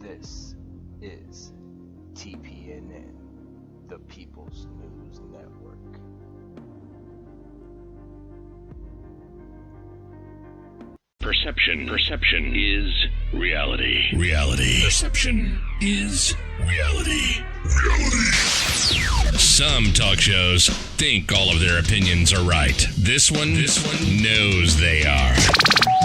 This is TPNN, the People's News Network. Perception is reality. Perception is reality. Some talk shows think all of their opinions are right. This one knows they are.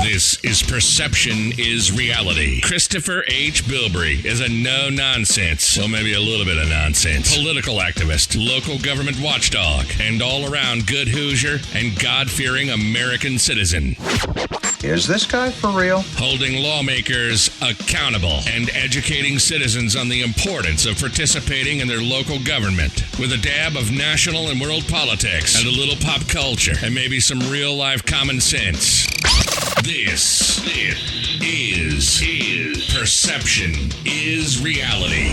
This is Perception is Reality. Kristopher H. Bilbrey is a no-nonsense, well, maybe a little bit of nonsense, political activist, local government watchdog, and all-around good Hoosier and God-fearing American citizen. Is this guy for real? Holding lawmakers accountable and educating citizens on the importance of participating in their local government with a dab of national and world politics and a little pop culture and maybe some real-life common sense. This is Perception is Reality.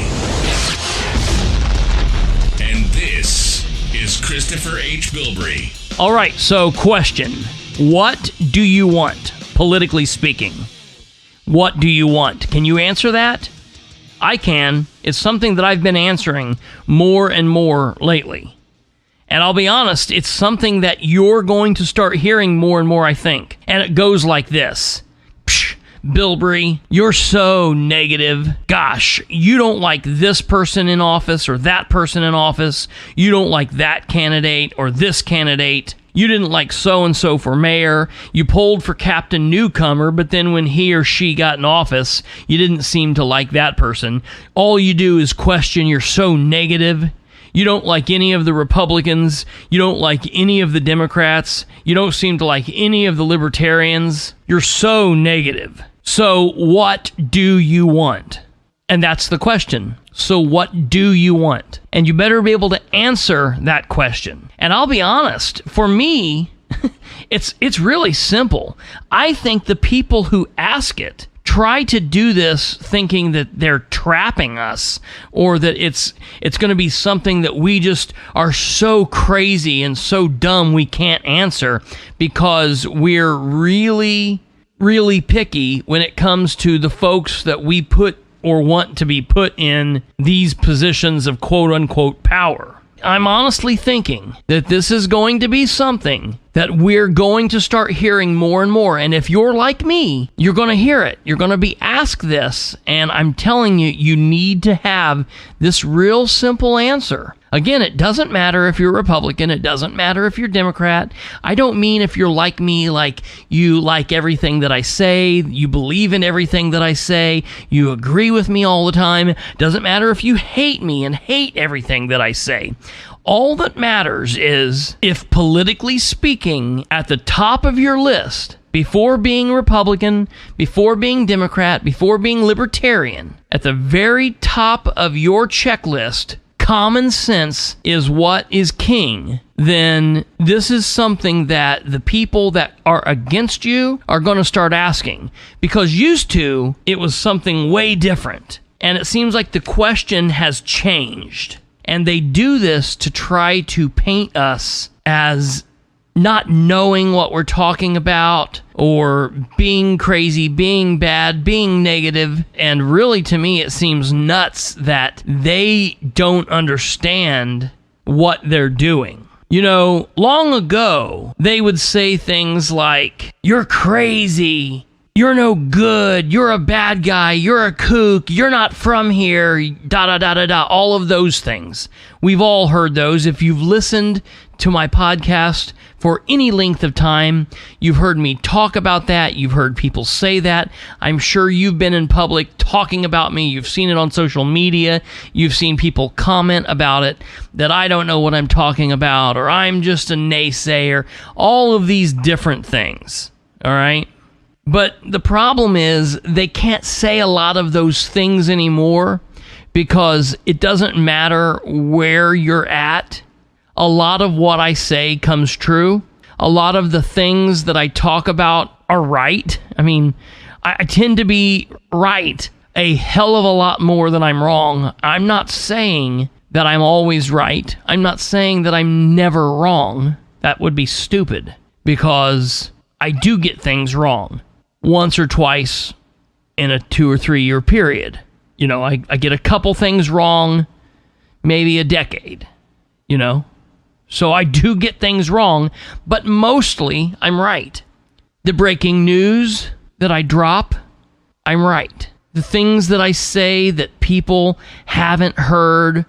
And this is Kristopher H. Bilbrey. All right, so question. What do you want, politically speaking? What do you want? Can you answer that? I can. It's something that I've been answering more and more lately. And I'll be honest, it's something that you're going to start hearing more and more, I think. And it goes like this. Psh, Bilbrey, you're so negative. Gosh, you don't like this person in office or that person in office. You don't like that candidate or this candidate. You didn't like so-and-so for mayor. You polled for Captain Newcomer, but then when he or she got in office, you didn't seem to like that person. All you do is question. You're so negative. You don't like any of the Republicans. You don't like any of the Democrats. You don't seem to like any of the Libertarians. You're so negative. So what do you want? And that's the question. So what do you want? And you better be able to answer that question. And I'll be honest, for me, it's really simple. I think the people who ask it try to do this thinking that they're trapping us or that it's going to be something that we just are so crazy and so dumb we can't answer because we're really, really picky when it comes to the folks that we put or want to be put in these positions of quote-unquote power. I'm honestly thinking that this is going to be something that we're going to start hearing more and more. And if you're like me, you're going to hear it. You're going to be asked this. And I'm telling you, you need to have this real simple answer. Again, it doesn't matter if you're Republican. It doesn't matter if you're Democrat. I don't mean if you're like me, like you like everything that I say, you believe in everything that I say, you agree with me all the time. It doesn't matter if you hate me and hate everything that I say. All that matters is if, politically speaking, at the top of your list, before being Republican, before being Democrat, before being Libertarian, at the very top of your checklist, common sense is what is king, then this is something that the people that are against you are going to start asking. Because used to, it was something way different. And it seems like the question has changed. And they do this to try to paint us as not knowing what we're talking about, or being crazy, being bad, being negative. And really, to me, it seems nuts that they don't understand what they're doing. You know, long ago, they would say things like, "You're crazy, you're no good, you're a bad guy, you're a kook, you're not from here, da-da-da-da-da," all of those things. We've all heard those. If you've listened to my podcast for any length of time, you've heard me talk about that. You've heard people say that. I'm sure you've been in public talking about me. You've seen it on social media. You've seen people comment about it, that I don't know what I'm talking about, or I'm just a naysayer, all of these different things, all right? But the problem is they can't say a lot of those things anymore because it doesn't matter where you're at. A lot of what I say comes true. A lot of the things that I talk about are right. I mean, I tend to be right a hell of a lot more than I'm wrong. I'm not saying that I'm always right. I'm not saying that I'm never wrong. That would be stupid because I do get things wrong once or twice in a 2 or 3 year period. I get a couple things wrong, maybe a decade, So I do get things wrong, but mostly I'm right. The breaking news that I drop, I'm right. The things that I say that people haven't heard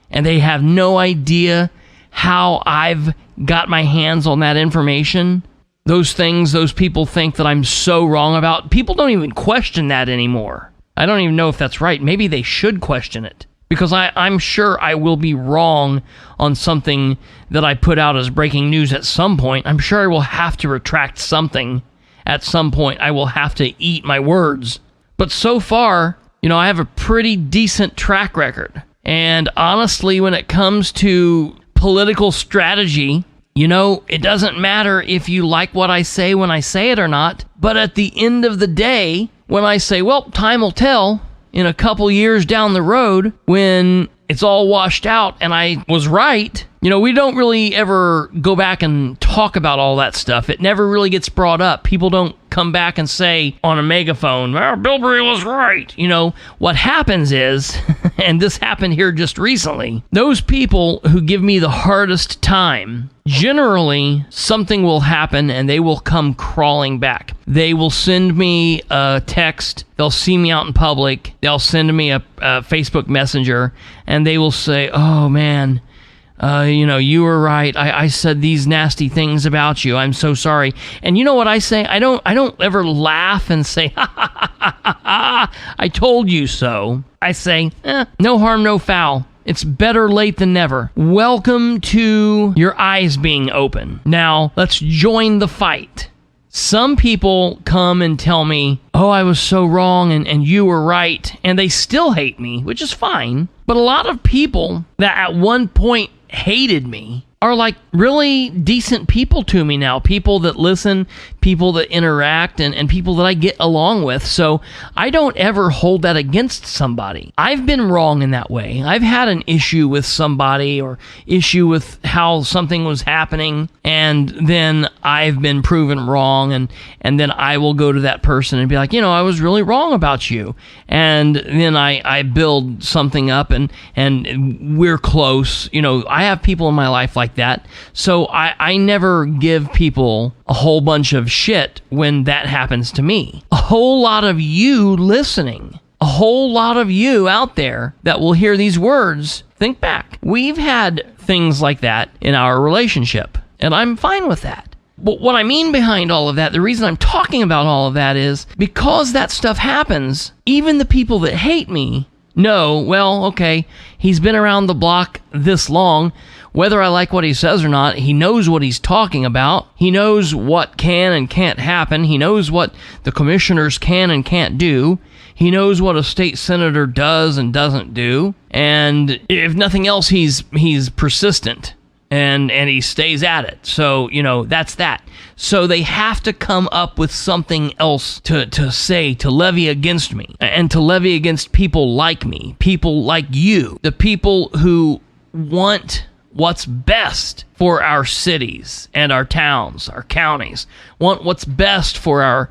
and they have no idea how I've got my hands on that information, those things those people think that I'm so wrong about, people don't even question that anymore. I don't even know if that's right. Maybe they should question it, because I'm sure I will be wrong on something that I put out as breaking news at some point. I'm sure I will have to retract something at some point. I will have to eat my words. But so far, I have a pretty decent track record. And honestly, when it comes to political strategy, it doesn't matter if you like what I say when I say it or not. But at the end of the day, when I say, well, time will tell in a couple years down the road when it's all washed out and I was right, we don't really ever go back and talk about all that stuff. It never really gets brought up. People don't come back and say on a megaphone, well, Bilbrey was right. What happens is, and this happened here just recently, those people who give me the hardest time, generally something will happen and they will come crawling back. They will send me a text. They'll see me out in public. They'll send me a Facebook Messenger, and they will say, oh man, you were right. I said these nasty things about you. I'm so sorry. And you know what I say? I don't ever laugh and say, ha ha ha ha ha, I told you so. I say, no harm, no foul. It's better late than never. Welcome to your eyes being open. Now, let's join the fight. Some people come and tell me, oh, I was so wrong and you were right, and they still hate me, which is fine. But a lot of people that at one point hated me are like really decent people to me now. People that listen, people that interact, and people that I get along with. So I don't ever hold that against somebody. I've been wrong in that way. I've had an issue with somebody or issue with how something was happening, and then I've been proven wrong, and then I will go to that person and be like, I was really wrong about you. And then I build something up and we're close. I have people in my life like that. So I never give people a whole bunch of shit when that happens to me. A whole lot of you listening, a whole lot of you out there that will hear these words, think back. We've had things like that in our relationship, and I'm fine with that. But what I mean behind all of that, the reason I'm talking about all of that is because that stuff happens, even the people that hate me know, well, okay, he's been around the block this long. Whether I like what he says or not, he knows what he's talking about. He knows what can and can't happen. He knows what the commissioners can and can't do. He knows what a state senator does and doesn't do. And if nothing else, he's persistent and he stays at it. So, that's that. So they have to come up with something else to say, to levy against me, and to levy against people like me, people like you, the people who want what's best for our cities and our towns, our counties, want what's best for our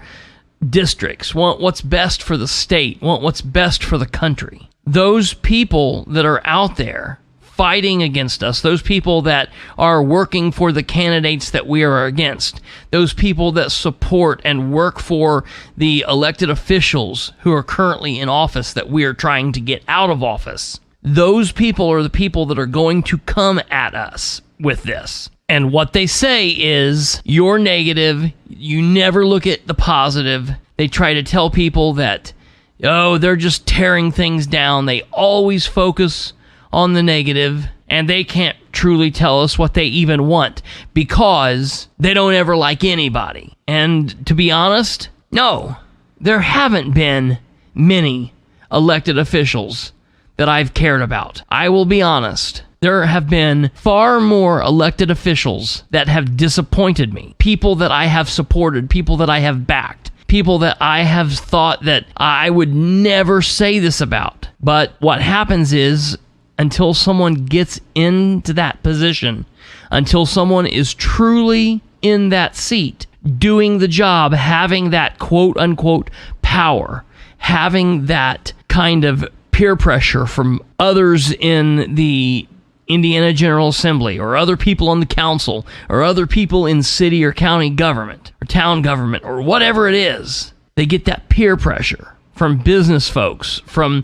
districts, want what's best for the state, want what's best for the country. Those people that are out there fighting against us, those people that are working for the candidates that we are against, those people that support and work for the elected officials who are currently in office that we are trying to get out of office, those people are the people that are going to come at us with this. And what they say is, you're negative, you never look at the positive. They try to tell people that, they're just tearing things down. They always focus on the negative, and they can't truly tell us what they even want because they don't ever like anybody. And to be honest, no, there haven't been many elected officials that I've cared about. I will be honest. There have been far more elected officials that have disappointed me. People that I have supported, people that I have backed, people that I have thought that I would never say this about. But what happens is, until someone gets into that position, until someone is truly in that seat, doing the job, having that quote-unquote power, having that kind of peer pressure from others in the Indiana General Assembly or other people on the council or other people in city or county government or town government or whatever it is. They get that peer pressure from business folks, from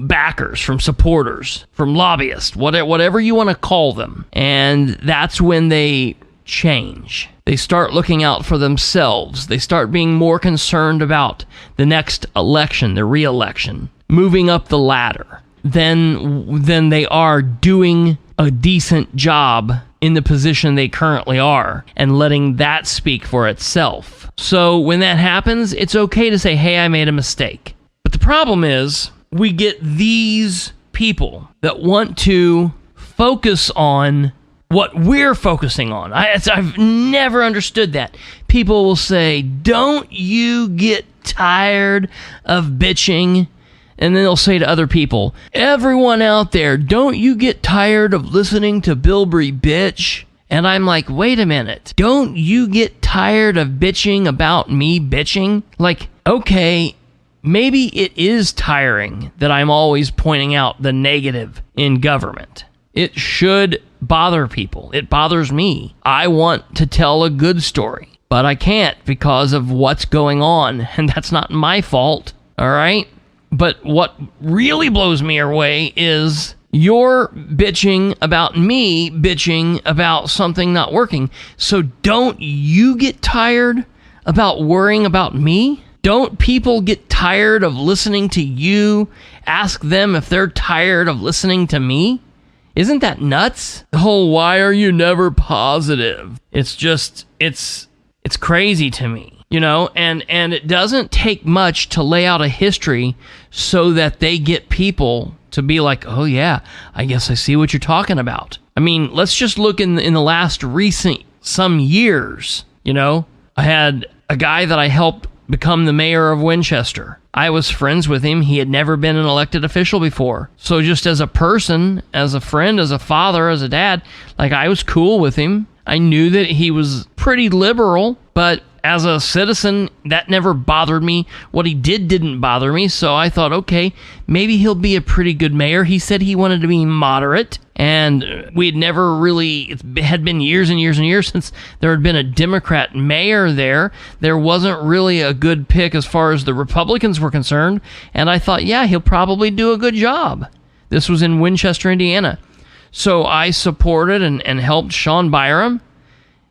backers, from supporters, from lobbyists, whatever you want to call them. And that's when they change. They start looking out for themselves. They start being more concerned about the next election, the re-election, moving up the ladder than they are doing a decent job in the position they currently are and letting that speak for itself. So when that happens, it's okay to say, hey, I made a mistake. But the problem is we get these people that want to focus on what we're focusing on. I've never understood that. People will say, don't you get tired of bitching? And then they'll say to other people, everyone out there, don't you get tired of listening to Bilbrey bitch? And I'm like, wait a minute. Don't you get tired of bitching about me bitching? Like, okay, maybe it is tiring that I'm always pointing out the negative in government. It should bother people. It bothers me. I want to tell a good story, but I can't because of what's going on, and that's not my fault, all right? But what really blows me away is you're bitching about me bitching about something not working. So don't you get tired about worrying about me? Don't people get tired of listening to you? Ask them if they're tired of listening to me? Isn't that nuts? The whole why are you never positive? It's just, it's crazy to me. You know, and it doesn't take much to lay out a history so that they get people to be like, oh yeah, I guess I see what you're talking about. I mean, let's just look in the last some years, you know. I had a guy that I helped become the mayor of Winchester. I was friends with him. He had never been an elected official before. So just as a person, as a friend, as a father, as a dad, like I was cool with him. I knew that he was pretty liberal, but as a citizen, that never bothered me. What he did didn't bother me, so I thought, okay, maybe he'll be a pretty good mayor. He said he wanted to be moderate, and we had never really, it had been years and years and years since there had been a Democrat mayor there. There wasn't really a good pick as far as the Republicans were concerned, and I thought, yeah, he'll probably do a good job. This was in Winchester, Indiana. So I supported and helped Sean Byram,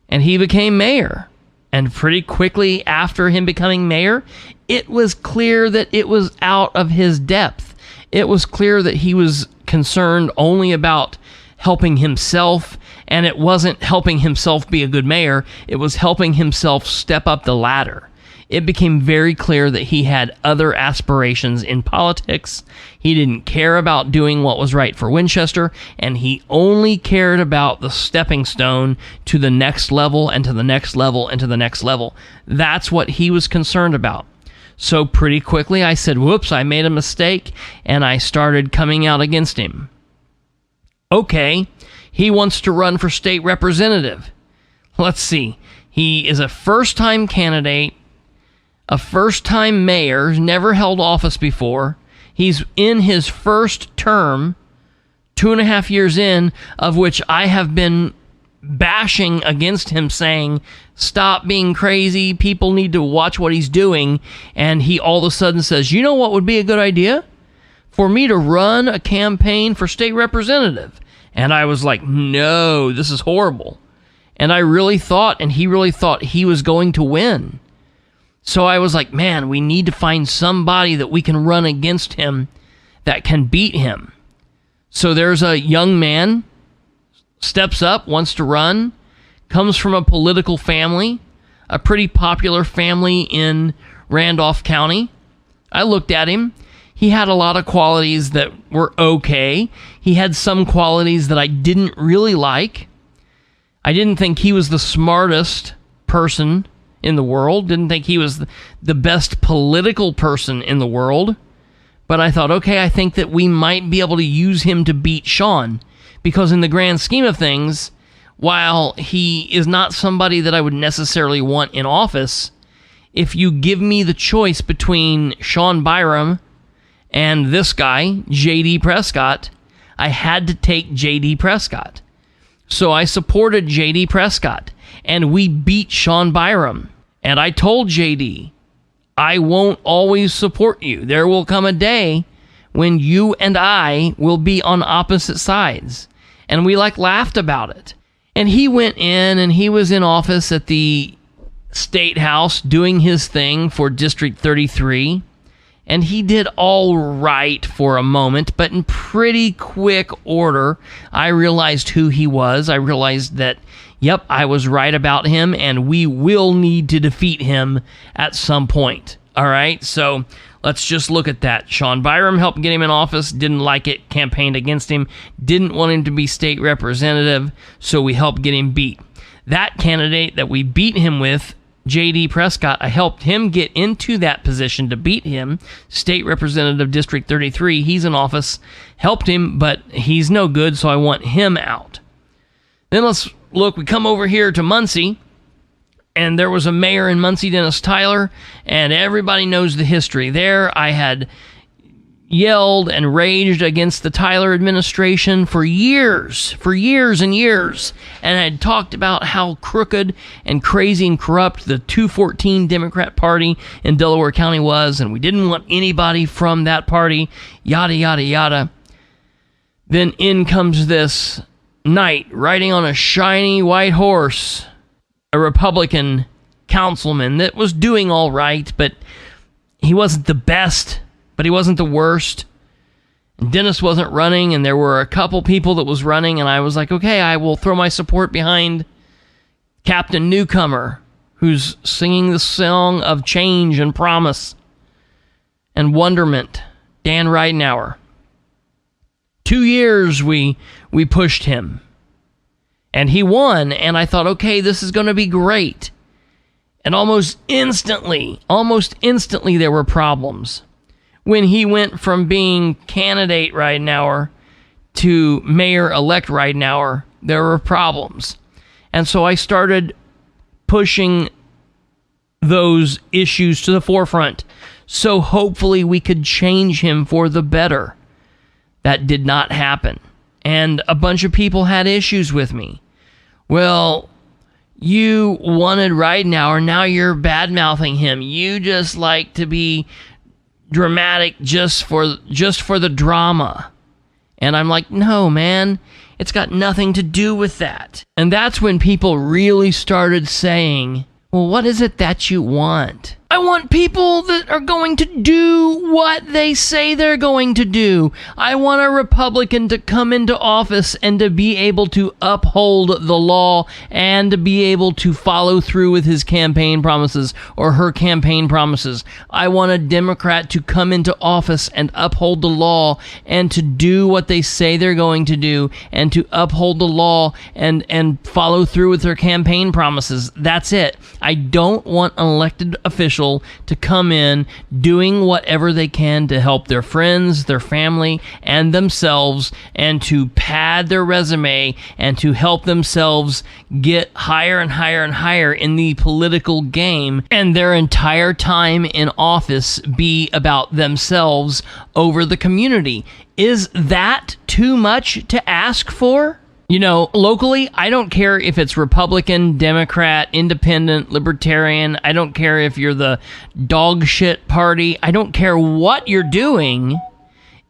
and he became mayor. And pretty quickly after him becoming mayor, it was clear that it was out of his depth. It was clear that he was concerned only about helping himself, and it wasn't helping himself be a good mayor. It was helping himself step up the ladder. It became very clear that he had other aspirations in politics. He didn't care about doing what was right for Winchester, and he only cared about the stepping stone to the next level and to the next level and to the next level. That's what he was concerned about. So pretty quickly I said, whoops, I made a mistake, and I started coming out against him. Okay, he wants to run for state representative. Let's see. He is a first-time candidate, a first-time mayor, who's never held office before. He's in his first term, 2.5 years in, of which I have been bashing against him, saying, stop being crazy, people need to watch what he's doing, and he all of a sudden says, you know what would be a good idea? For me to run a campaign for state representative. And I was like, no, this is horrible. And I really thought, and he really thought he was going to win. So I was like, man, we need to find somebody that we can run against him that can beat him. So there's a young man, steps up, wants to run, comes from a political family, a pretty popular family in Randolph County. I looked at him. He had a lot of qualities that were okay. He had some qualities that I didn't really like. I didn't think he was the smartest person in the world, didn't think he was the best political person in the world, but I thought, okay, I think that we might be able to use him to beat Sean, because in the grand scheme of things, while he is not somebody that I would necessarily want in office, if you give me the choice between Sean Byram And this guy, J.D. Prescott, I had to take J.D. Prescott. So I supported J.D. Prescott, and we beat Sean Byram. And I told J.D., I won't always support you. There will come a day when you and I will be on opposite sides. And we laughed about it. And he went in and he was in office at the State House doing his thing for District 33. And he did all right for a moment, but in pretty quick order, I realized who he was. I realized that, yep, I was right about him, and we will need to defeat him at some point. All right, so let's just look at that. Sean Byram helped get him in office, didn't like it, campaigned against him, didn't want him to be state representative, so we helped get him beat. That candidate that we beat him with, J.D. Prescott, I helped him get into that position to beat him. State Representative District 33, he's in office, helped him, but he's no good, so I want him out. Then let's look, we come over here to Muncie, and there was a mayor in Muncie, Dennis Tyler, and everybody knows the history there. I had yelled and raged against the Tyler administration for years and years, and I had talked about how crooked and crazy and corrupt the 214 Democrat Party in Delaware County was, and we didn't want anybody from that party, yada, yada, yada. Then in comes this knight riding on a shiny white horse, a Republican councilman that was doing all right, but he wasn't the best, but he wasn't the worst. And Dennis wasn't running, and there were a couple people that was running, and I was like, okay, I will throw my support behind Captain Newcomer, who's singing the song of change and promise and wonderment, Dan Ridenour. 2 years we pushed him, and he won, and I thought, okay, this is going to be great. And almost instantly, there were problems. When he went from being candidate Ridenour to mayor-elect Ridenour, there were problems. And so I started pushing those issues to the forefront, so hopefully we could change him for the better. That did not happen. And a bunch of people had issues with me. Well, you wanted Ridenour, now you're bad-mouthing him. You just like to be dramatic just for the drama. And I'm like, no, man, it's got nothing to do with that. And that's when people really started saying, well, what is it that you want? I want people that are going to do what they say they're going to do. I want a Republican to come into office and to be able to uphold the law and to be able to follow through with his campaign promises or her campaign promises. I want a Democrat to come into office and uphold the law and to do what they say they're going to do and to uphold the law and follow through with their campaign promises. That's it. I don't want an elected official to come in doing whatever they can to help their friends, their family, and themselves, and to pad their resume and to help themselves get higher and higher and higher in the political game, and their entire time in office be about themselves over the community. Is that too much to ask for? You know, locally, I don't care if it's Republican, Democrat, Independent, Libertarian. I don't care if you're the dog shit party. I don't care what you're doing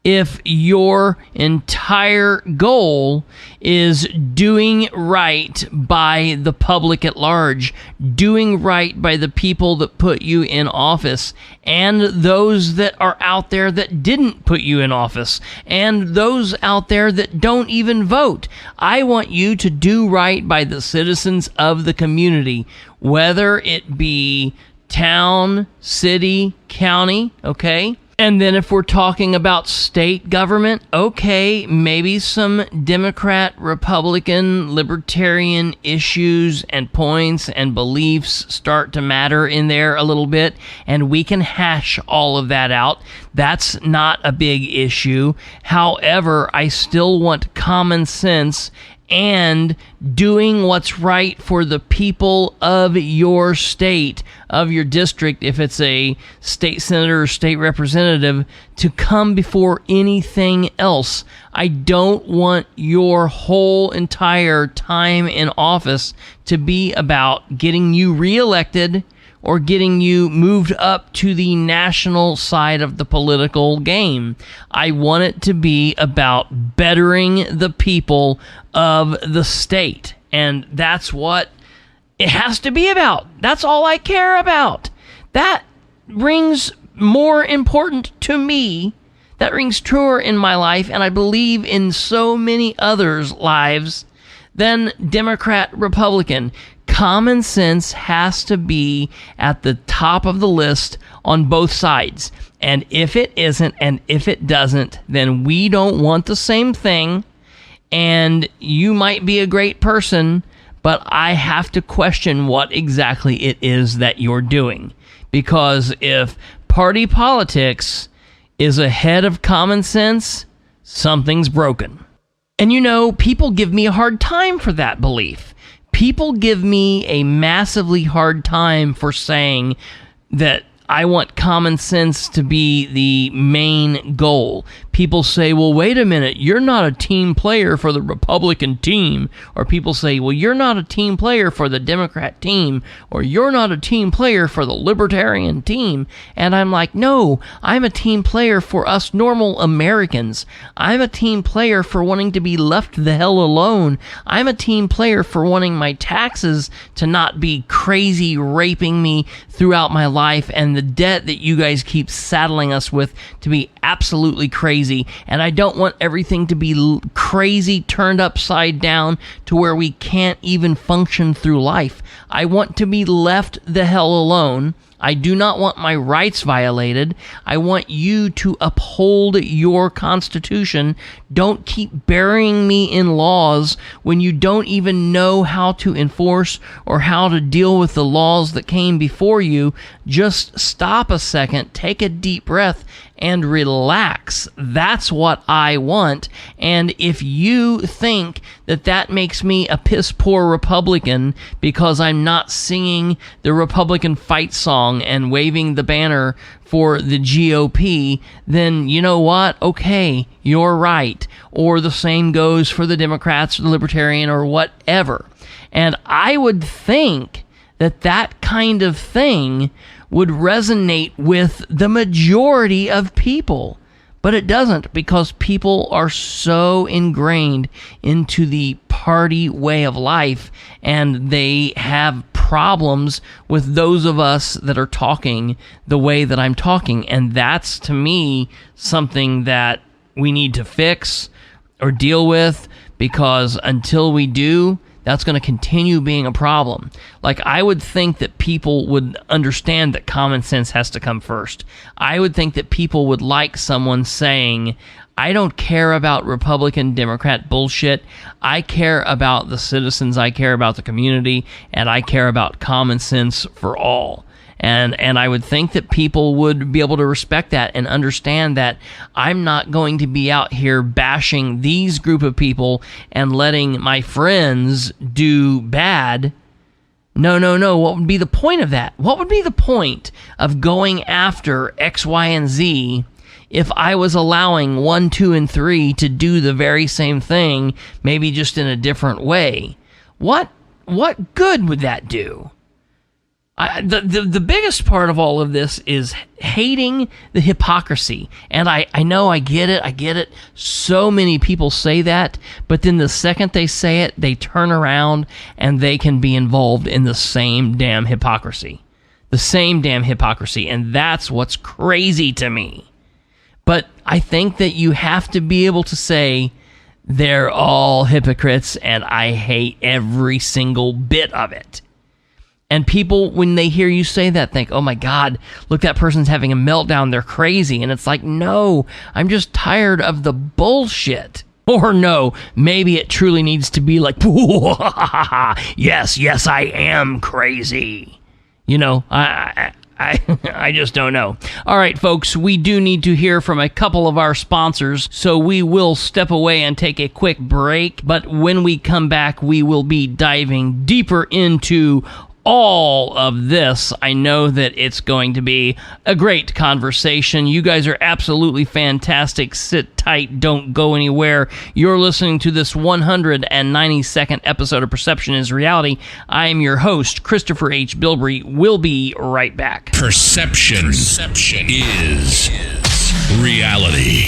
if your entire goal is doing right by the public at large, doing right by the people that put you in office, and those that are out there that didn't put you in office, and those out there that don't even vote. I want you to do right by the citizens of the community, whether it be town, city, county, okay? And then if we're talking about state government, okay, maybe some Democrat, Republican, Libertarian issues and points and beliefs start to matter in there a little bit, and we can hash all of that out. That's not a big issue. However, I still want common sense and doing what's right for the people of your state, of your district, if it's a state senator or state representative, to come before anything else. I don't want your whole entire time in office to be about getting you reelected or getting you moved up to the national side of the political game. I want it to be about bettering the people of the state. And that's what it has to be about. That's all I care about. That rings more important to me. That rings truer in my life, and I believe in so many others' lives, than Democrat, Republican. Common sense has to be at the top of the list on both sides. And if it isn't, and if it doesn't, then we don't want the same thing. And you might be a great person, but I have to question what exactly it is that you're doing. Because if party politics is ahead of common sense, something's broken. And you know, people give me a hard time for that belief. People give me a massively hard time for saying that I want common sense to be the main goal. People say, well, wait a minute, you're not a team player for the Republican team. Or people say, well, you're not a team player for the Democrat team. Or you're not a team player for the Libertarian team. And I'm like, no, I'm a team player for us normal Americans. I'm a team player for wanting to be left the hell alone. I'm a team player for wanting my taxes to not be crazy raping me throughout my life, and the debt that you guys keep saddling us with to be absolutely crazy. And I don't want everything to be crazy turned upside down to where we can't even function through life. I want to be left the hell alone. I do not want my rights violated. I want you to uphold your Constitution. Don't keep burying me in laws when you don't even know how to enforce or how to deal with the laws that came before you. Just stop a second, take a deep breath, and relax. That's what I want. And if you think that that makes me a piss poor Republican because I'm not singing the Republican fight song and waving the banner for the GOP, then you know what? Okay, you're right. Or the same goes for the Democrats or the Libertarian or whatever. And I would think that that kind of thing would resonate with the majority of people. But it doesn't, because people are so ingrained into the party way of life, and they have problems with those of us that are talking the way that I'm talking. And that's, to me, something that we need to fix or deal with, because until we do, that's going to continue being a problem. Like, I would think that people would understand that common sense has to come first. I would think that people would like someone saying, I don't care about Republican, Democrat bullshit. I care about the citizens, I care about the community, and I care about common sense for all. And I would think that people would be able to respect that and understand that I'm not going to be out here bashing these group of people and letting my friends do bad. No. What would be the point of that? What would be the point of going after X, Y, and Z if I was allowing 1, 2, and 3 to do the very same thing, maybe just in a different way? What good would that do? The biggest part of all of this is hating the hypocrisy. And I know, I get it. So many people say that, but then the second they say it, they turn around and they can be involved in the same damn hypocrisy. And that's what's crazy to me. But I think that you have to be able to say, they're all hypocrites and I hate every single bit of it. And people, when they hear you say that, think, oh my God, look, that person's having a meltdown, they're crazy. And it's like, no, I'm just tired of the bullshit. Or no, maybe it truly needs to be like, yes, I am crazy. You know, I I just don't know. All right, folks, we do need to hear from a couple of our sponsors, so we will step away and take a quick break. But when we come back, we will be diving deeper into all of this. I know that it's going to be a great conversation. You guys are absolutely fantastic. Sit tight. Don't go anywhere. You're listening to this 192nd episode of Perception is Reality. I am your host, Kristopher H. Bilbrey. We'll be right back. Perception is reality.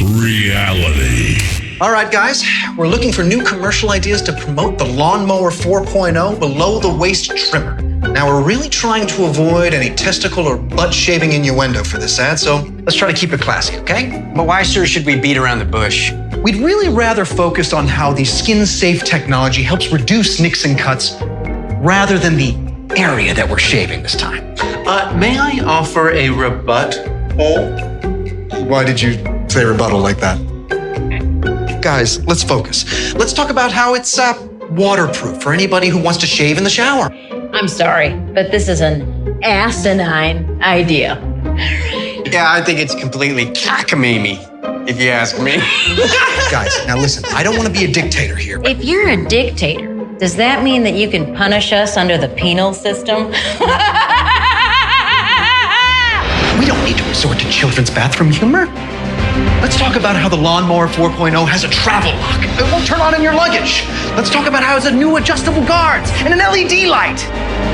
All right, guys, we're looking for new commercial ideas to promote the Lawnmower 4.0 below the waist trimmer. Now, we're really trying to avoid any testicle or butt shaving innuendo for this ad, so let's try to keep it classy, okay? But why, sir, should we beat around the bush? We'd really rather focus on how the skin-safe technology helps reduce nicks and cuts rather than the area that we're shaving this time. May I offer a rebuttal? Why did you say rebuttal like that? Guys, let's focus. Let's talk about how it's waterproof for anybody who wants to shave in the shower. I'm sorry, but this is an asinine idea. Yeah, I think it's completely cockamamie, if you ask me. Guys, now listen, I don't want to be a dictator here. If you're a dictator, does that mean that you can punish us under the penal system? We don't need to resort to children's bathroom humor. Let's talk about how the Lawnmower 4.0 has a travel lock. It won't turn on in your luggage. Let's talk about how it has a new adjustable guards and an LED light.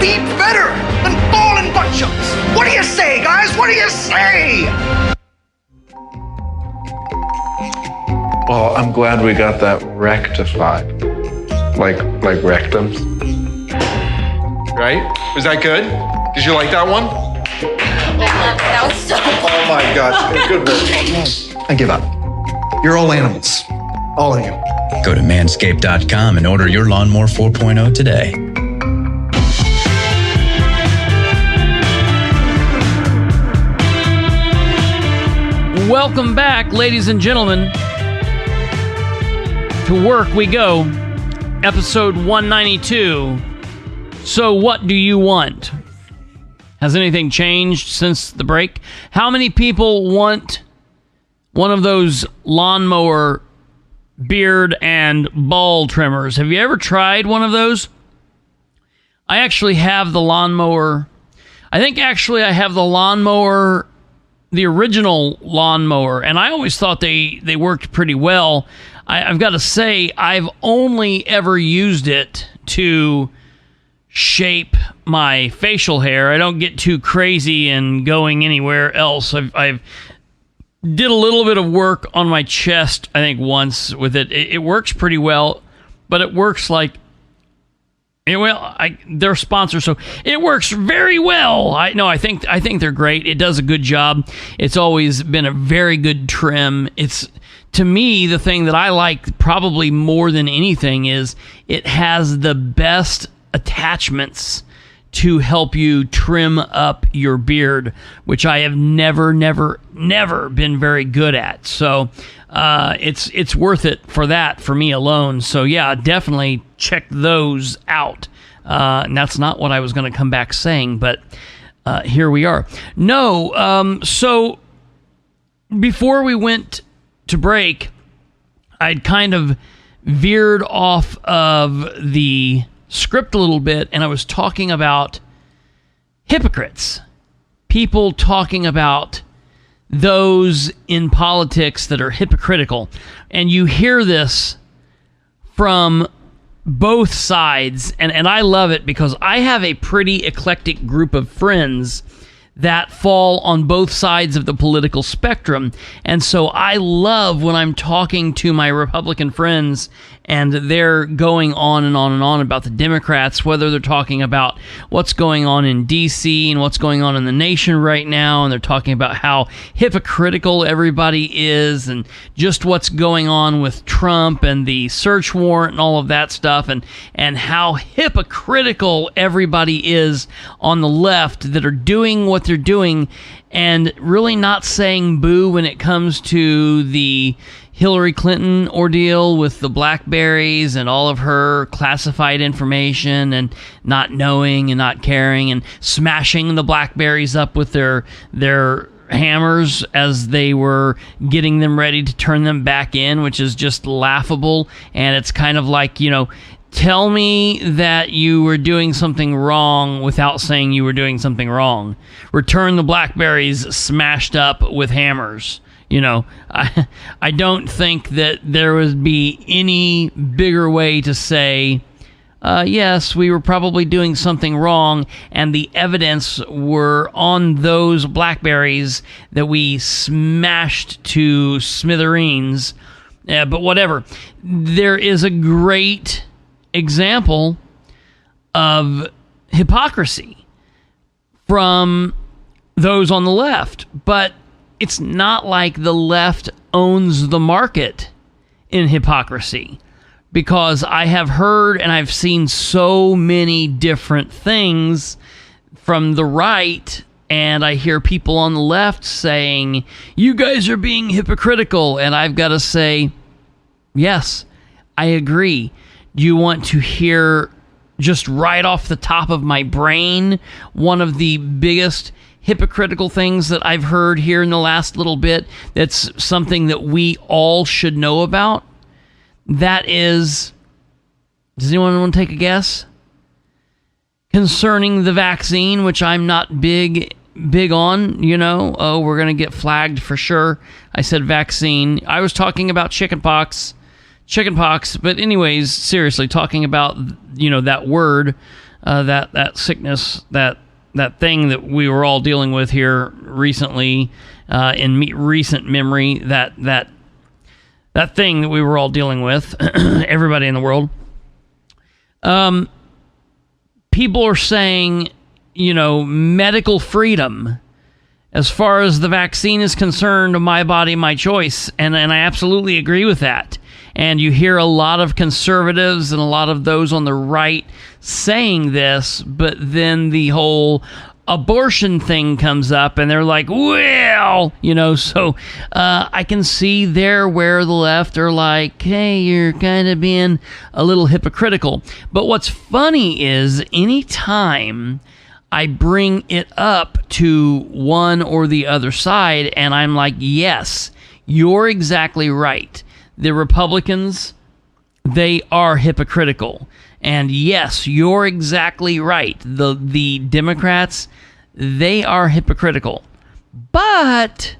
Be better than fallen butt chucks. What do you say, guys? What do you say? Well, I'm glad we got that rectified. Like rectums. Right? Was that good? Did you like that one? That was so Oh my gosh, good work. I give up. You're all animals. All of you. Go to manscaped.com and order your Lawnmower 4.0 today. Welcome back, ladies and gentlemen. To work we go. Episode 192. So what do you want? Has anything changed since the break? How many people want one of those lawnmower beard and ball trimmers? Have you ever tried one of those? I actually have the lawnmower. I think actually I have the lawnmower, the original lawnmower, and I always thought they worked pretty well. I've got to say, I've only ever used it to shape my facial hair. I don't get too crazy and going anywhere else. I've did a little bit of work on my chest, I think, once with it. It works pretty well, but it works like, they're sponsors, so it works very well. I think they're great. It does a good job. It's always been a very good trim. It's, to me, the thing that I like probably more than anything is it has the best attachments to help you trim up your beard, which I have never been very good at. So it's worth it for that, for me alone. So yeah, definitely check those out. And that's not what I was going to come back saying, but here we are. No, so before we went to break, I'd kind of veered off of the script a little bit, and I was talking about hypocrites. People talking about those in politics that are hypocritical. And you hear this from both sides, and I love it because I have a pretty eclectic group of friends that fall on both sides of the political spectrum. And so I love when I'm talking to my Republican friends and they're going on and on and on about the Democrats, whether they're talking about what's going on in D.C. and what's going on in the nation right now, and they're talking about how hypocritical everybody is and just what's going on with Trump and the search warrant and all of that stuff, and how hypocritical everybody is on the left that are doing what what they're doing and really not saying boo when it comes to the Hillary Clinton ordeal with the BlackBerries and all of her classified information and not knowing and not caring and smashing the BlackBerries up with their hammers as they were getting them ready to turn them back in, which is just laughable. And it's kind of like, tell me that you were doing something wrong without saying you were doing something wrong. Return the BlackBerries smashed up with hammers. I don't think that there would be any bigger way to say, yes, we were probably doing something wrong, and the evidence were on those BlackBerries that we smashed to smithereens. But whatever. There is a great example of hypocrisy from those on the left, but it's not like the left owns the market in hypocrisy, because I have heard and I've seen so many different things from the right, and I hear people on the left saying, you guys are being hypocritical, and I've got to say, yes, I agree. Do you want to hear just right off the top of my brain one of the biggest hypocritical things that I've heard here in the last little bit that's something that we all should know about? That is, does anyone want to take a guess? Concerning the vaccine, which I'm not big on, we're going to get flagged for sure. I said vaccine. I was talking about chickenpox, but anyways, seriously, talking about, that word, that sickness, that thing that we were all dealing with here recently, in recent memory, that thing that we were all dealing with, everybody in the world. People are saying, medical freedom. As far as the vaccine is concerned, my body, my choice. And I absolutely agree with that. And you hear a lot of conservatives and a lot of those on the right saying this, but then the whole abortion thing comes up and they're like, well, so I can see there where the left are like, hey, you're kind of being a little hypocritical. But what's funny is anytime I bring it up to one or the other side and I'm like, yes, you're exactly right. The Republicans, they are hypocritical. And yes, you're exactly right. The Democrats, they are hypocritical. But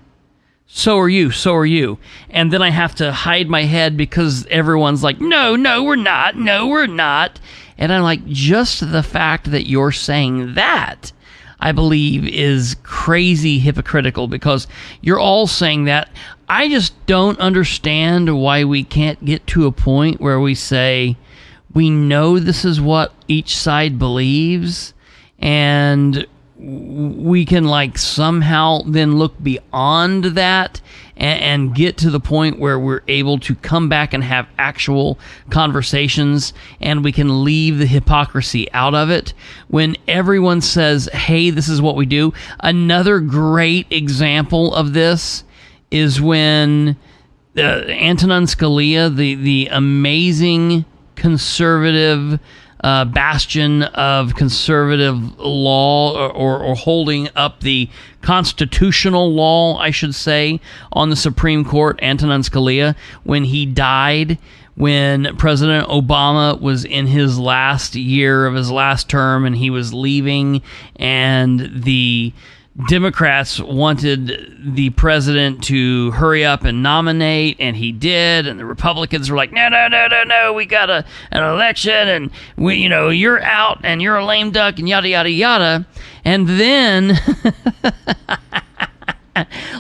so are you. And then I have to hide my head because everyone's like, no, we're not. And I'm like, just the fact that you're saying that, I believe, is crazy hypocritical, because you're all saying that. I just don't understand why we can't get to a point where we say, we know this is what each side believes, and we can somehow then look beyond that and get to the point where we're able to come back and have actual conversations, and we can leave the hypocrisy out of it when everyone says, hey, this is what we do. Another great example of this is when Antonin Scalia, the amazing conservative bastion of conservative law, or holding up the constitutional law, I should say, on the Supreme Court, Antonin Scalia, when he died, when President Obama was in his last year of his last term and he was leaving, and the Democrats wanted the president to hurry up and nominate, and he did, and the Republicans were like, no, we got an election, and you're out, and you're a lame duck, and yada, yada, yada. And then,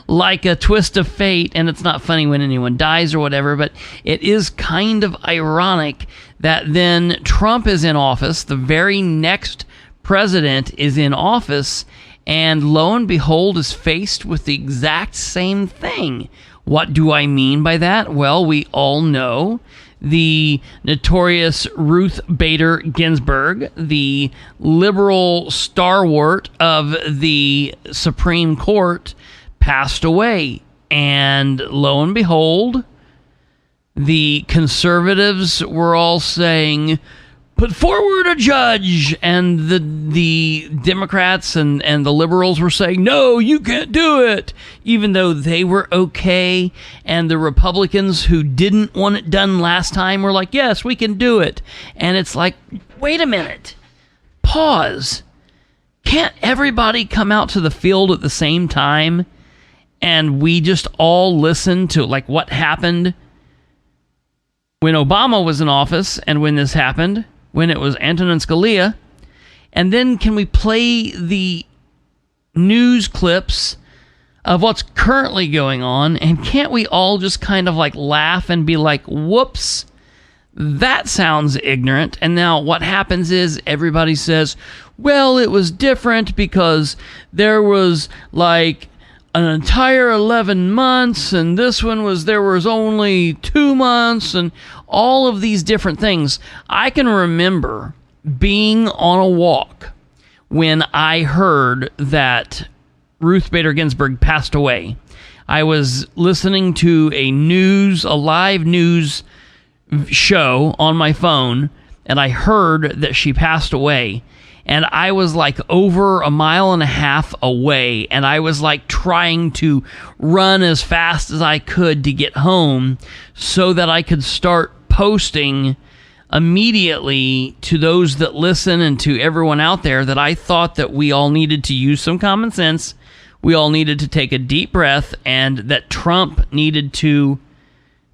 like a twist of fate, and it's not funny when anyone dies or whatever, but it is kind of ironic that then Trump is in office, the very next president is in office, and lo and behold is faced with the exact same thing. What do I mean by that? Well, we all know the notorious Ruth Bader Ginsburg, the liberal stalwart of the Supreme Court, passed away. And lo and behold, the conservatives were all saying, put forward a judge, and the Democrats and the liberals were saying, no, you can't do it, even though they were okay, and the Republicans who didn't want it done last time were like, yes, we can do it. And it's like, wait a minute, pause. Can't everybody come out to the field at the same time, and we just all listen to like what happened when Obama was in office and when this happened, when it was Antonin Scalia? And then can we play the news clips of what's currently going on? And can't we all just kind of like laugh and be like, whoops, that sounds ignorant. And now what happens is everybody says, well, it was different because there was like an entire 11 months, and this one there was only 2 months, and all of these different things. I can remember being on a walk when I heard that Ruth Bader Ginsburg passed away. I was listening to a live news show on my phone, and I heard that she passed away. And I was like over 1.5 miles away, and I was like trying to run as fast as I could to get home so that I could start posting immediately to those that listen and to everyone out there that I thought that we all needed to use some common sense. We all needed to take a deep breath, and that Trump needed to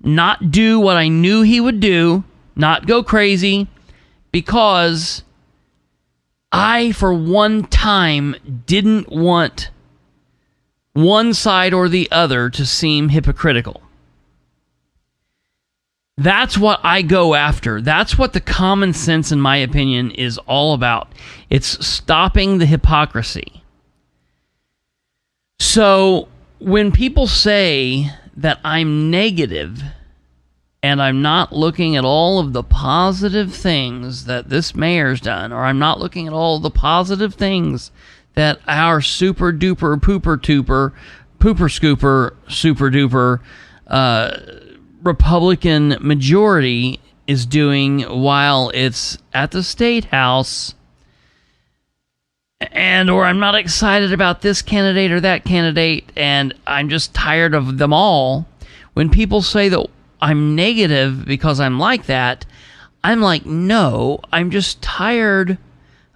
not do what I knew he would do, not go crazy, because I, for one time, didn't want one side or the other to seem hypocritical. That's what I go after. That's what the common sense, in my opinion, is all about. It's stopping the hypocrisy. So, when people say that I'm negative and I'm not looking at all of the positive things that this mayor's done, or I'm not looking at all the positive things that our super duper pooper tuper pooper scooper super duper Republican majority is doing while it's at the State House, and or I'm not excited about this candidate or that candidate, and I'm just tired of them all. When people say that I'm negative because I'm like that, I'm like, no, I'm just tired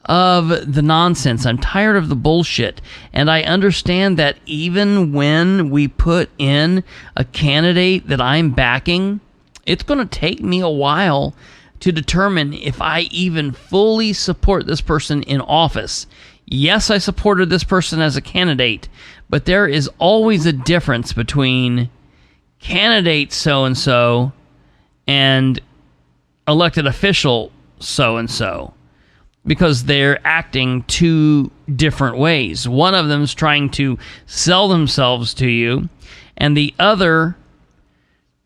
of the nonsense. I'm tired of the bullshit. And I understand that even when we put in a candidate that I'm backing, it's going to take me a while to determine if I even fully support this person in office. Yes, I supported this person as a candidate, but there is always a difference between candidate so-and-so and elected official so-and-so, because they're acting two different ways. One of them is trying to sell themselves to you, and the other,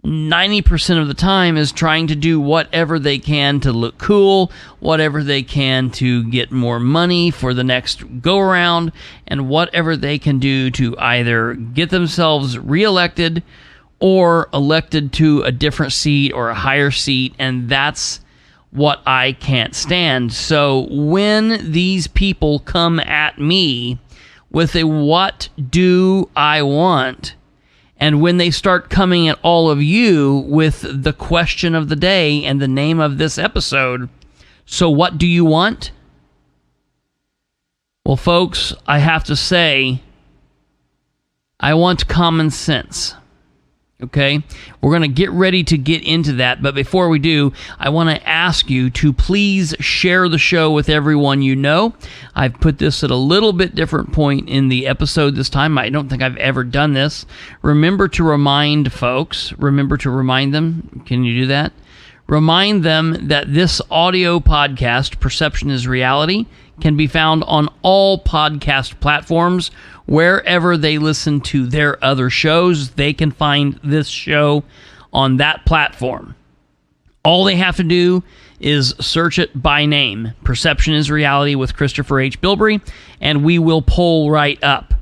90% of the time, is trying to do whatever they can to look cool, whatever they can to get more money for the next go-around, and whatever they can do to either get themselves reelected or elected to a different seat or a higher seat, and that's what I can't stand. So when these people come at me with a what do I want, and when they start coming at all of you with the question of the day and the name of this episode, so what do you want? Well, folks, I have to say, I want common sense. Okay, we're going to get ready to get into that, but before we do, I want to ask you to please share the show with everyone you know. I've put this at a little bit different point in the episode this time. I don't think I've ever done this. Remember to remind folks, remember to remind them, can you do that? Remind them that this audio podcast, Perception is Reality, can be found on all podcast platforms. Wherever they listen to their other shows, they can find this show on that platform. All they have to do is search it by name. Perception is Reality with Kristopher H. Bilbrey, and we will pull right up.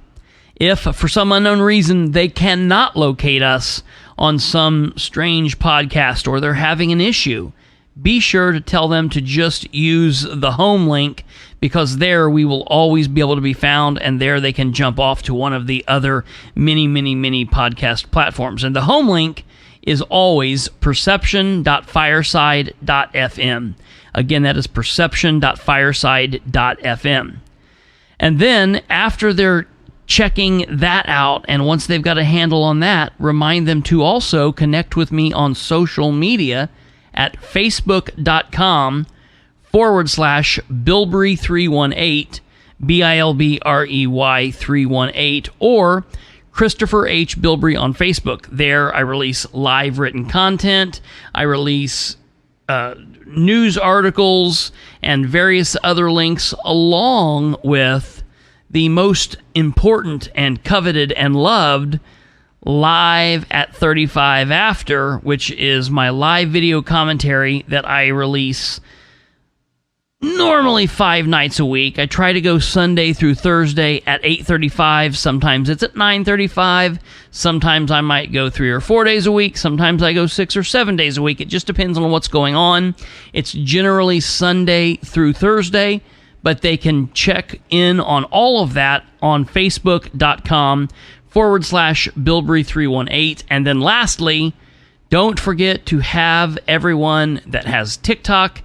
If, for some unknown reason, they cannot locate us on some strange podcast or they're having an issue, be sure to tell them to just use the home link, because there we will always be able to be found, and there they can jump off to one of the other many podcast platforms. And the home link is always perception.fireside.fm. Again, that is perception.fireside.fm. And then, after they're checking that out, and once they've got a handle on that, remind them to also connect with me on social media at facebook.com/Bilbrey318, Bilbrey 318, or Kristopher H. Bilbrey on Facebook. There I release live written content, I release news articles, and various other links, along with the most important and coveted and loved Live at 35 After, which is my live video commentary that I release normally 5 nights a week. I try to go Sunday through Thursday at 8:35. Sometimes it's at 9:35. Sometimes I might go 3 or 4 days a week. Sometimes I go 6 or 7 days a week. It just depends on what's going on. It's generally Sunday through Thursday, but they can check in on all of that on facebook.com/Bilbrey318. And then lastly, don't forget to have everyone that has TikTok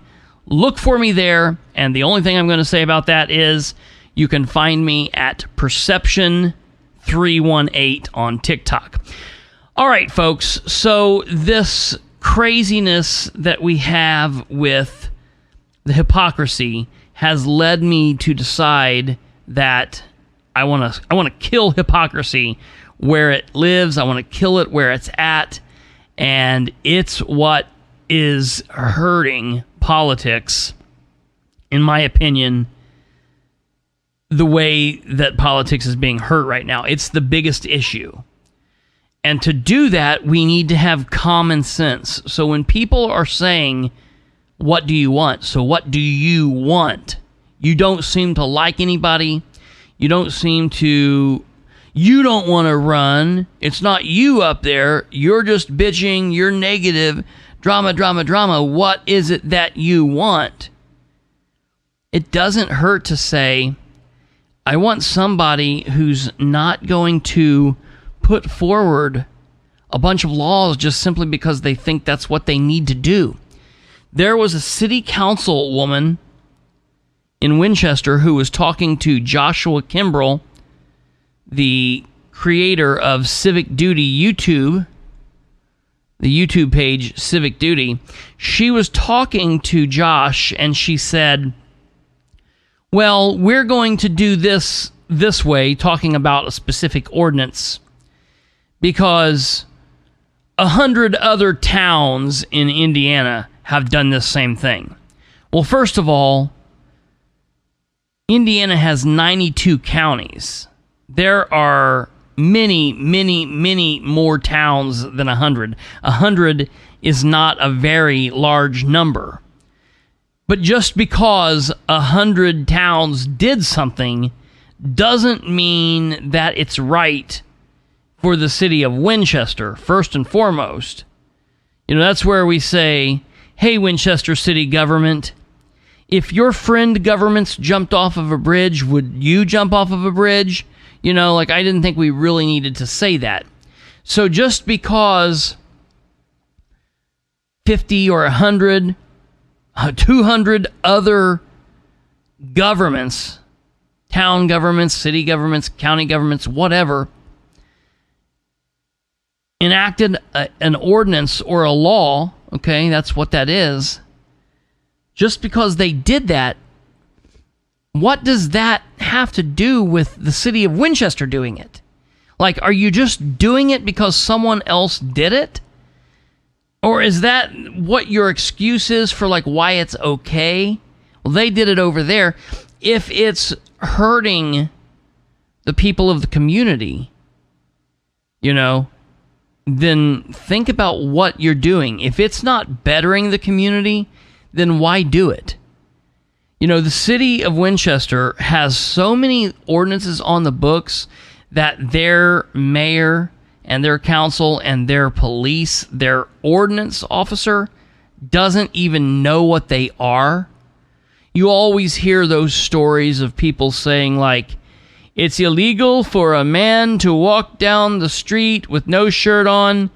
look for me there. And the only thing I'm going to say about that is you can find me at Perception318 on TikTok. All right, folks. So this craziness that we have with the hypocrisy has led me to decide that I want to kill hypocrisy where it lives. I want to kill it where it's at, and it's what is hurting politics, in my opinion, the way that politics is being hurt right now. It's the biggest issue. And to do that, we need to have common sense. So when people are saying, what do you want? So what do you want? You don't seem to like anybody. You don't want to run. It's not you up there. You're just bitching. You're negative. Drama. What is it that you want? It doesn't hurt to say, I want somebody who's not going to put forward a bunch of laws just simply because they think that's what they need to do. There was a city council woman in Winchester who was talking to Joshua Kimbrell, the creator of Civic Duty YouTube, the YouTube page Civic Duty. She was talking to Josh, and she said, well, we're going to do this way, talking about a specific ordinance, because 100 other towns in Indiana have done this same thing. Well, first of all, Indiana has 92 counties. There are many more towns than 100. 100 is not a very large number. But just because 100 towns did something doesn't mean that it's right for the city of Winchester, first and foremost. You know, that's where we say, hey, Winchester city government, if your friend governments jumped off of a bridge, would you jump off of a bridge? You know, like, I didn't think we really needed to say that. So just because 50 or 100, 200 other governments, town governments, city governments, county governments, whatever, enacted an ordinance or a law, okay, that's what that is. Just because they did that, what does that have to do with the city of Winchester doing it? Like, are you just doing it because someone else did it? Or is that what your excuse is for, like, why it's okay? Well, they did it over there. If it's hurting the people of the community, you know, then think about what you're doing. If it's not bettering the community, then why do it? The city of Winchester has so many ordinances on the books that their mayor and their council and their police, their ordinance officer, doesn't even know what they are. You always hear those stories of people saying, like, it's illegal for a man to walk down the street with no shirt on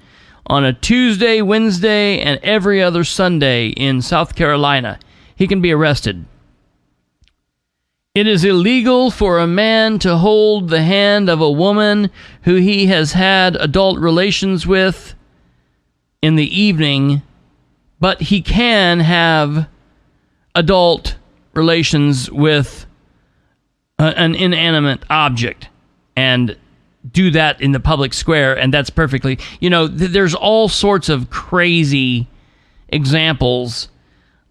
a Tuesday, Wednesday, and every other Sunday in South Carolina. He can be arrested. It is illegal for a man to hold the hand of a woman who he has had adult relations with in the evening, but he can have adult relations with an inanimate object and do that in the public square, and that's perfectly... there's all sorts of crazy examples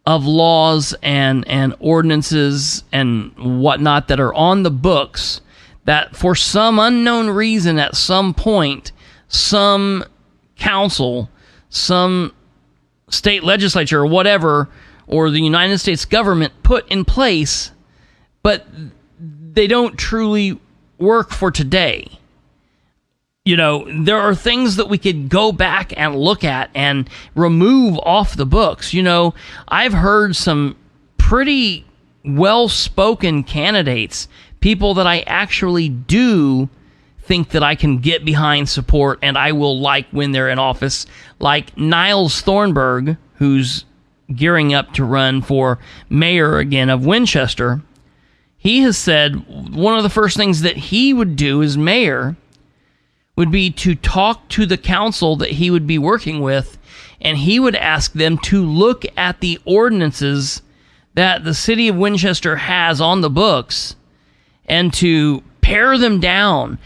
of laws and ordinances and whatnot that are on the books that for some unknown reason at some point, some council, some state legislature or whatever, or the United States government put in place, but they don't truly work for today. There are things that we could go back and look at and remove off the books. I've heard some pretty well-spoken candidates, people that I actually do think that I can get behind, support, and I will like when they're in office, like Niles Thornburg, who's gearing up to run for mayor again of Winchester. He has said one of the first things that he would do as mayor would be to talk to the council that he would be working with, and he would ask them to look at the ordinances that the city of Winchester has on the books and to pare them down,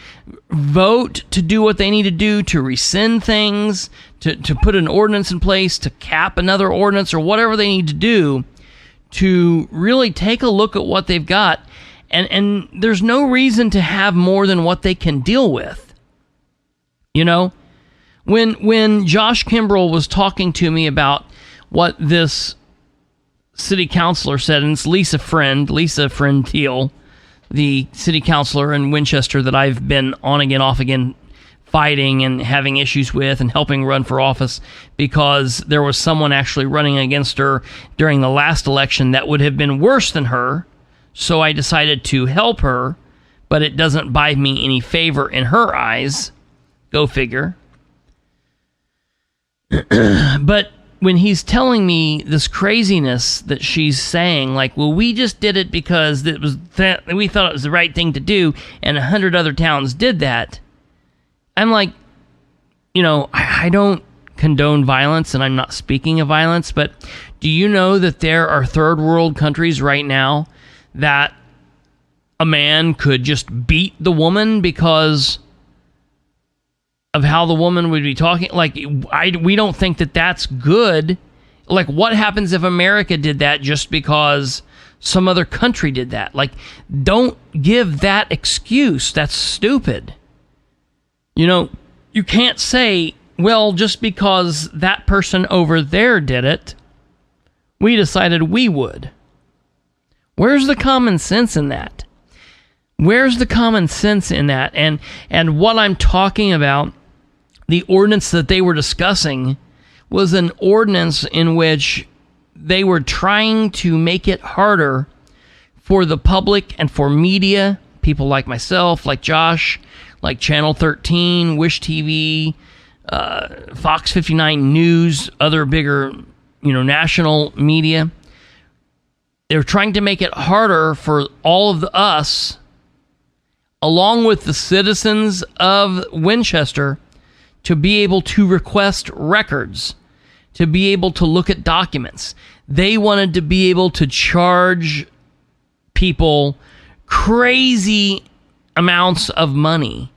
vote to do what they need to do to rescind things, to put an ordinance in place, to cap another ordinance, or whatever they need to do to really take a look at what they've got. And there's no reason to have more than what they can deal with. When Josh Kimbrell was talking to me about what this city councilor said, and it's Lisa Friend Teal, the city councilor in Winchester that I've been on again, off again, fighting and having issues with and helping run for office because there was someone actually running against her during the last election that would have been worse than her. So I decided to help her, but it doesn't buy me any favor in her eyes. Go figure. But when he's telling me this craziness that she's saying, like, well, we just did it because we thought it was the right thing to do, and 100 other towns did that, I'm like, I don't condone violence, and I'm not speaking of violence, but do you know that there are third world countries right now that a man could just beat the woman because of how the woman would be talking? Like, we don't think that that's good. Like, what happens if America did that just because some other country did that? Like, don't give that excuse. That's stupid. You can't say, well, just because that person over there did it, we decided we would. Where's the common sense in that? Where's the common sense in that? And what I'm talking about, the ordinance that they were discussing, was an ordinance in which they were trying to make it harder for the public and for media, people like myself, like Josh, like Channel 13, Wish TV, Fox 59 News, other bigger, national media. They're trying to make it harder for all of us, along with the citizens of Winchester, to be able to request records, to be able to look at documents. They wanted to be able to charge people crazy amounts of money.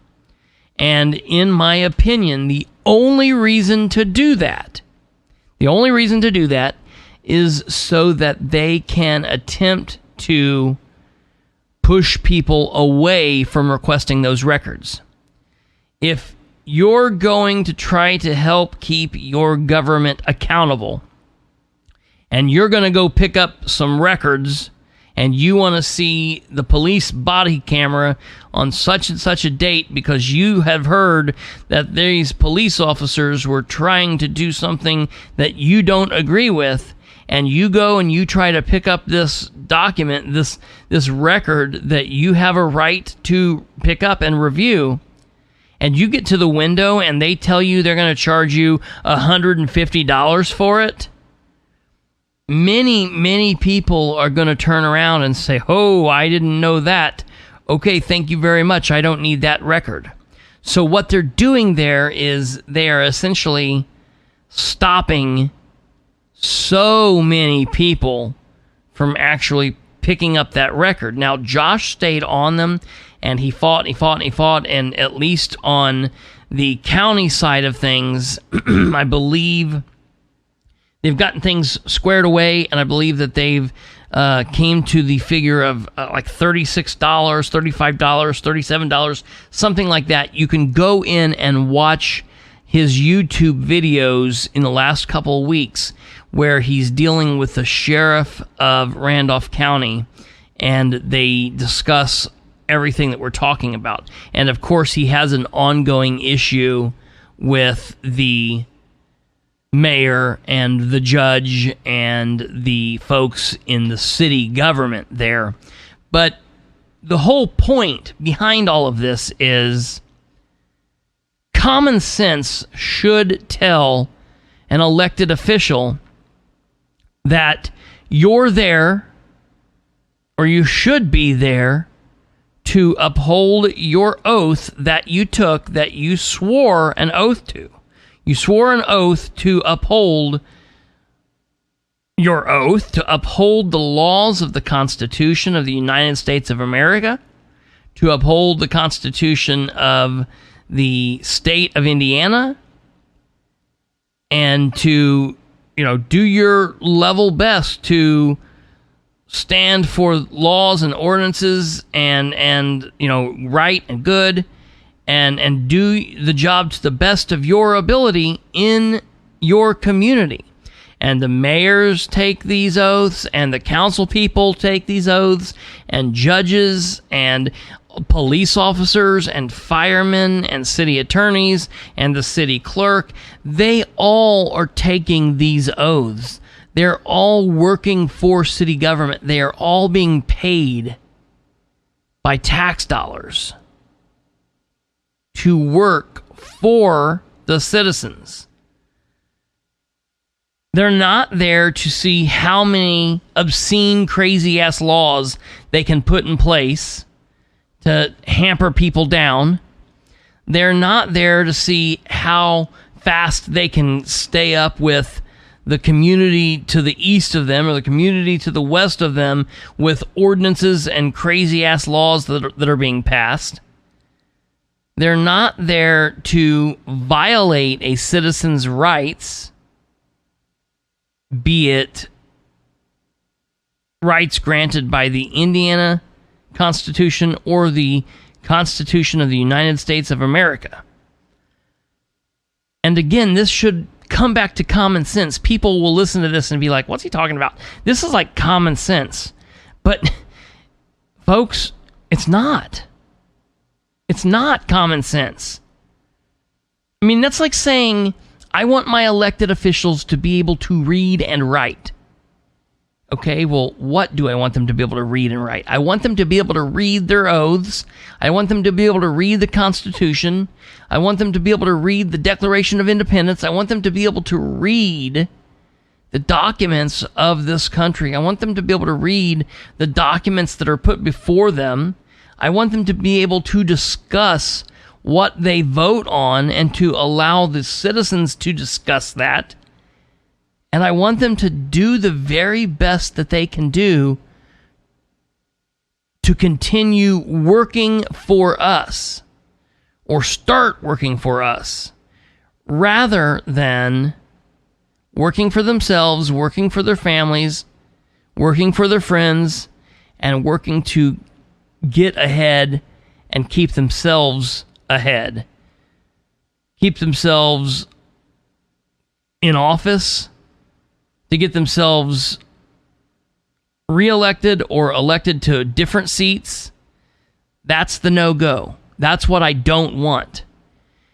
And in my opinion, the only reason to do that is so that they can attempt to push people away from requesting those records. If you're going to try to help keep your government accountable, and you're going to go pick up some records, and you want to see the police body camera on such and such a date because you have heard that these police officers were trying to do something that you don't agree with, and you go and you try to pick up this document, this record that you have a right to pick up and review, and you get to the window and they tell you they're going to charge you $150 for it, many people are going to turn around and say, oh, I didn't know that. Okay, thank you very much. I don't need that record. So what they're doing there is they are essentially stopping so many people from actually picking up that record. Now, Josh stayed on them, and he fought, and at least on the county side of things, I believe they've gotten things squared away, and I believe that they've came to the figure of like $36, $35, $37, something like that. You can go in and watch his YouTube videos in the last couple of weeks where he's dealing with the sheriff of Randolph County, and they discuss everything that we're talking about. And of course, he has an ongoing issue with the mayor and the judge and the folks in the city government there. But the whole point behind all of this is common sense should tell an elected official that you're there, or you should be there, to uphold your oath that you took, that you swore an oath to. You swore an oath to uphold your oath, to uphold the laws of the Constitution of the United States of America, to uphold the Constitution of the state of Indiana, and to, do your level best to stand for laws and ordinances and right and good, and do the job to the best of your ability in your community. And the mayors take these oaths, and the council people take these oaths, and judges and police officers and firemen and city attorneys and the city clerk, they all are taking these oaths. They're all working for city government. They are all being paid by tax dollars to work for the citizens. They're not there to see how many obscene, crazy-ass laws they can put in place to hamper people down. They're not there to see how fast they can stay up with the community to the east of them or the community to the west of them with ordinances and crazy-ass laws that are being passed. They're not there to violate a citizen's rights, be it rights granted by the Indiana Constitution or the Constitution of the United States of America. And again, this should come back to common sense. People will listen to this and be like, what's he talking about? This is like common sense. But, folks, it's not. It's not common sense. I mean, that's like saying, I want my elected officials to be able to read and write. Okay, well, what do I want them to be able to read and write? I want them to be able to read their oaths. I want them to be able to read the Constitution. I want them to be able to read the Declaration of Independence. I want them to be able to read the documents of this country. I want them to be able to read the documents that are put before them. I want them to be able to discuss what they vote on and to allow the citizens to discuss that. And I want them to do the very best that they can do to continue working for us or start working for us rather than working for themselves, working for their families, working for their friends, and working to get ahead and keep themselves ahead. keep themselves in office, to get themselves reelected or elected to different seats, that's the no-go. That's what I don't want.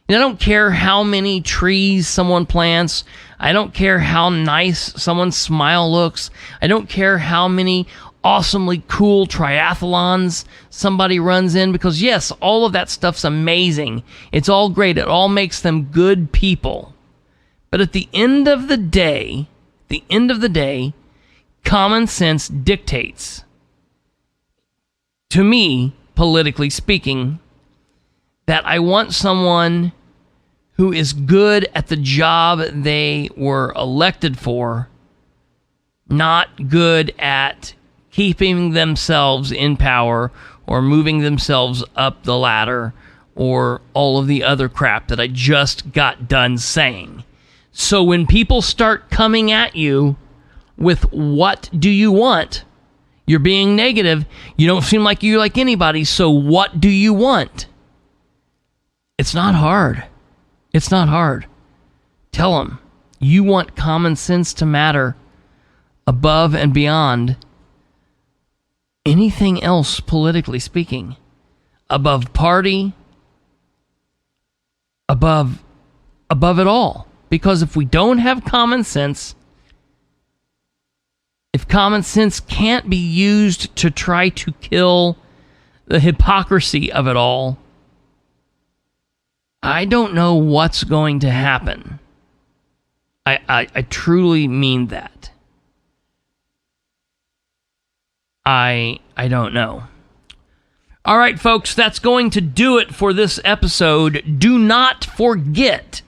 And I don't care how many trees someone plants. I don't care how nice someone's smile looks. I don't care how many awesomely cool triathlons somebody runs in, because yes, all of that stuff's amazing. It's all great. It all makes them good people. But at the end of the day, common sense dictates, to me, politically speaking, that I want someone who is good at the job they were elected for, not good at keeping themselves in power or moving themselves up the ladder or all of the other crap that I just got done saying. So when people start coming at you with what do you want, you're being negative. You don't seem like you like anybody, so what do you want? It's not hard. It's not hard. Tell them you want common sense to matter above and beyond anything else, politically speaking. Above party, above it all. Because if we don't have common sense, if common sense can't be used to try to kill the hypocrisy of it all, I don't know what's going to happen. I truly mean that. I don't know. All right, folks, that's going to do it for this episode. Do not forget,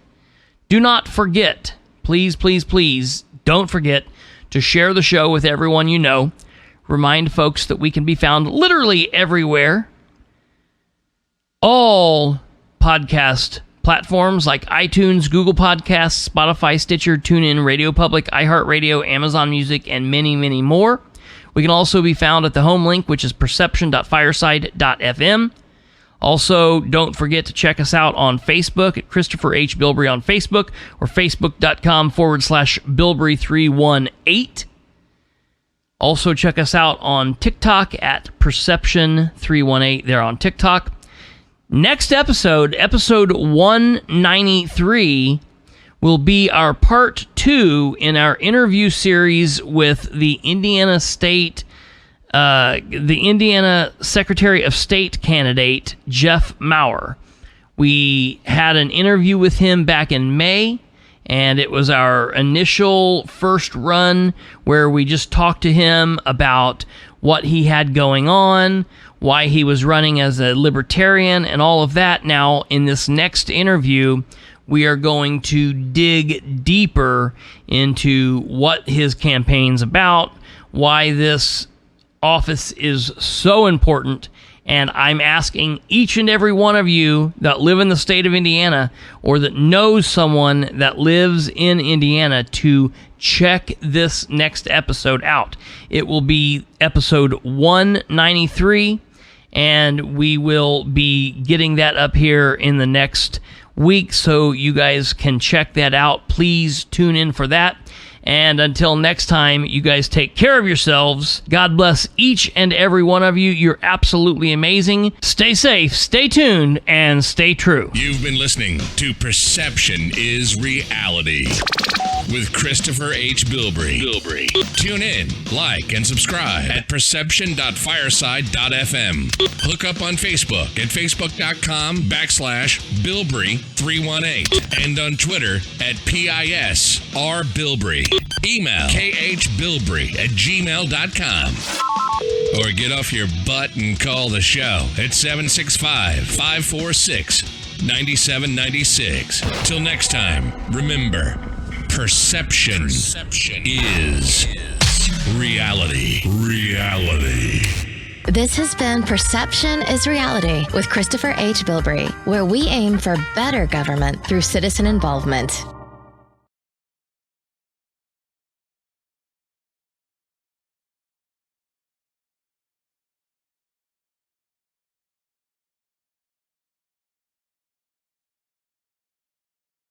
please, please, please, don't forget to share the show with everyone you know. Remind folks that we can be found literally everywhere. All podcast platforms like iTunes, Google Podcasts, Spotify, Stitcher, TuneIn, Radio Public, iHeartRadio, Amazon Music, and many, many more. We can also be found at the home link, which is perception.fireside.fm. Also, don't forget to check us out on Facebook at Kristopher H. Bilbrey on Facebook, or facebook.com/Bilbrey318. Also, check us out on TikTok at Perception318 there on TikTok. Next episode, episode 193, will be our part 2 in our interview series with the Indiana Secretary of State candidate, Jeff Maurer. We had an interview with him back in May, and it was our initial first run where we just talked to him about what he had going on, why he was running as a libertarian, and all of that. Now, in this next interview, we are going to dig deeper into what his campaign's about, why this office is so important, and I'm asking each and every one of you that live in the state of Indiana or that knows someone that lives in Indiana to check this next episode out. It will be episode 193, and we will be getting that up here in the next week, so you guys can check that out. Please tune in for that. And until next time, you guys take care of yourselves. God bless each and every one of you. You're absolutely amazing. Stay safe, stay tuned, and stay true. You've been listening to Perception is Reality with Kristopher H. Bilbrey. Tune in, like, and subscribe at perception.fireside.fm. Hook up on Facebook at facebook.com/Bilbrey318 and on Twitter at PISRBilbrey. Email khbilbrey@gmail.com. Or get off your butt and call the show at 765-546-9796. Till next time, remember, perception is reality. This has been Perception is Reality with Kristopher H. Bilbrey, where we aim for better government through citizen involvement.